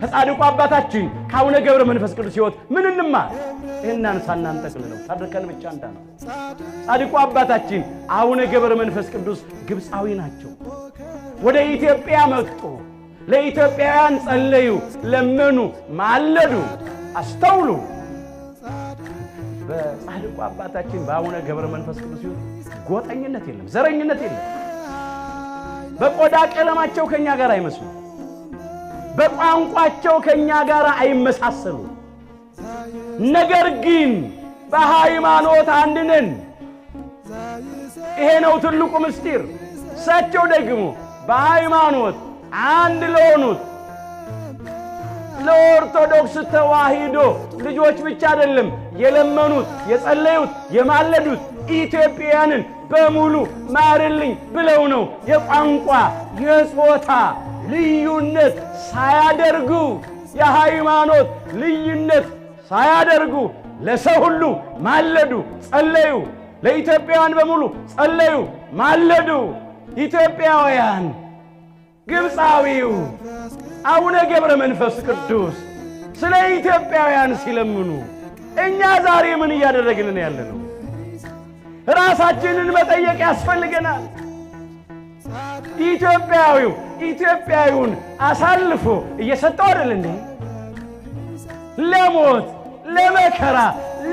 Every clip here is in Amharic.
ከጻድቁ አባታችን ከአቡነ ገብረ መንፈስ ቅዱስ ሕይወት ምን እንማር? ይህንን ሳናንጠቅልለው ታድርከን ብቻ እንዳና ጻድቁ አባታችን አቡነ ገብረ መንፈስ ቅዱስ ግብፃዊ ናቸው። ወደ ኢትዮጵያ መጡ። ለኢትዮጵያውያን ጸለዩ፣ ለመኑ፣ ማለዱ። አስተውሉ። በጻድቁ አባታችን በአቡነ ገብረ መንፈስ ቅዱስ ጎጠኝነት የለም፣ ዘረኝነት የለም። በቆዳ ቀለማቸው ከኛ ጋር አይመስሉ፣ በቋንቋቸው ከኛ ጋር አይመሳሰሉ። ነገር ግን በሃይማኖት አንድ ነን። ይሄ ነው ትልቁ ምስጢር። እሳቸው ደግሞ በሃይማኖት አንድ ለሆኑት ለኦርቶዶክስ ተዋሕዶ ልጆች ብቻ አይደለም የለመኑት፣ የጸለዩት፣ የማለዱት ኢትዮጵያውያንን በሙሉ ማርልኝ ብለው ነው። የቋንቋ የጾታ ልዩነት ሳያደርጉ፣ የሃይማኖት ልዩነት ሳያደርጉ ለሰው ሁሉ ማለዱ፣ ጸለዩ። ለኢትዮጵያውያን በሙሉ ጸለዩ፣ ማለዱ። ኢትዮጵያውያን ግብፃዊው አቡነ ገብረ መንፈስ ቅዱስ ስለ ኢትዮጵያውያን ሲለምኑ እኛ ዛሬ ምን እያደረግን ነው ያለነው? ራሳችንን መጠየቅ ያስፈልገናል። ኢትዮጵያዊውን አሳልፎ እየሰጠው አይደል እንዴ? ለሞት፣ ለመከራ፣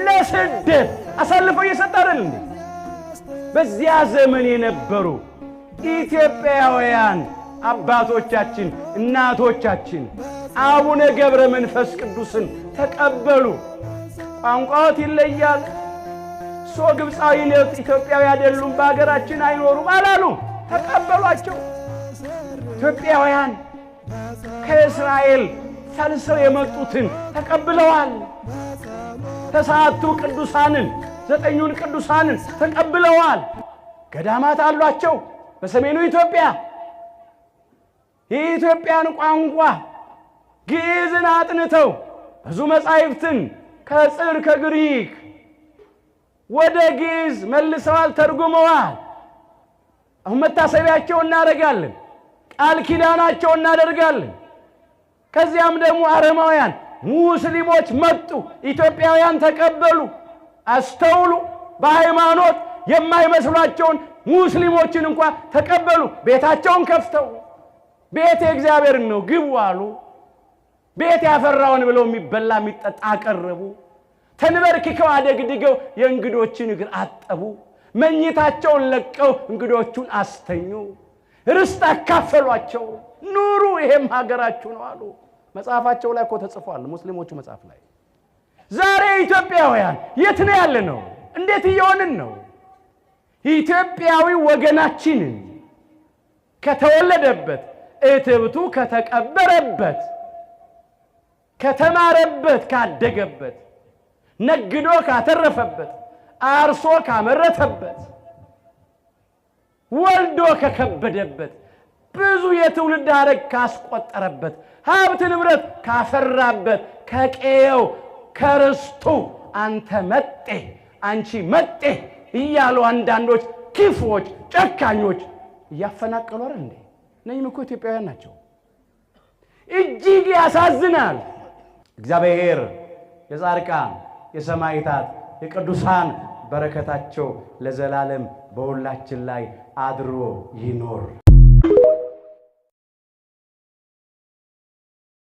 ለስደት አሳልፎ እየሰጠ አይደል እንዴ? በዚያ ዘመን የነበሩ ኢትዮጵያውያን አባቶቻችን፣ እናቶቻችን አቡነ ገብረ መንፈስ ቅዱስን ተቀበሉ። ቋንቋዎት ይለያል። ግብፃዊ ነው፣ ኢትዮጵያዊ አይደሉም፣ በሀገራችን አይኖሩም አላሉ። ተቀበሏቸው። ኢትዮጵያውያን ከእስራኤል ፈልሰው የመጡትን ተቀብለዋል። ተስዓቱ ቅዱሳንን፣ 9ኙን ቅዱሳንን ተቀብለዋል። ገዳማት አሏቸው በሰሜኑ ኢትዮጵያ። የኢትዮጵያን ቋንቋ ግዕዝን አጥንተው ብዙ መጻሕፍትን ከጽር ከግሪክ ወደ ግዕዝ መልሰዋል፣ ተርጉመዋል። አሁን መታሰቢያቸው እናደርጋለን፣ ቃል ኪዳናቸው እናደርጋለን። ከዚያም ደግሞ አረማውያን ሙስሊሞች መጡ፣ ኢትዮጵያውያን ተቀበሉ። አስተውሉ። በሃይማኖት የማይመስሏቸውን ሙስሊሞችን እንኳን ተቀበሉ። ቤታቸውን ከፍተው ቤት የእግዚአብሔር ነው ግቡ አሉ። ቤት ያፈራውን ብለው የሚበላ የሚጠጣ አቀረቡ። ተንበርክከው አደግድገው የእንግዶችን እግር አጠቡ። መኝታቸውን ለቀው እንግዶቹን አስተኙ። ርስት አካፈሏቸው። ኑሩ፣ ይሄም ሀገራችሁ ነው አሉ። መጽሐፋቸው ላይ እኮ ተጽፏል፣ ሙስሊሞቹ መጽሐፍ ላይ። ዛሬ ኢትዮጵያውያን የት ነው ያለነው? እንዴት እየሆንን ነው? ኢትዮጵያዊ ወገናችንን ከተወለደበት እትብቱ ከተቀበረበት ከተማረበት ካደገበት ነግዶ ካተረፈበት አርሶ ካመረተበት ወልዶ ከከበደበት ብዙ የትውልድ ሐረግ ካስቆጠረበት ሀብት ንብረት ካፈራበት ከቀየው ከርስቱ አንተ መጤ አንቺ መጤ እያሉ አንዳንዶች ክፉዎች ጨካኞች እያፈናቀሉ አይደል እንዴ? እነኝም እኮ ኢትዮጵያውያን ናቸው። እጅግ ያሳዝናል። እግዚአብሔር የጻድቃን የሰማዕታት የቅዱሳን በረከታቸው ለዘላለም በሁላችን ላይ አድሮ ይኖር።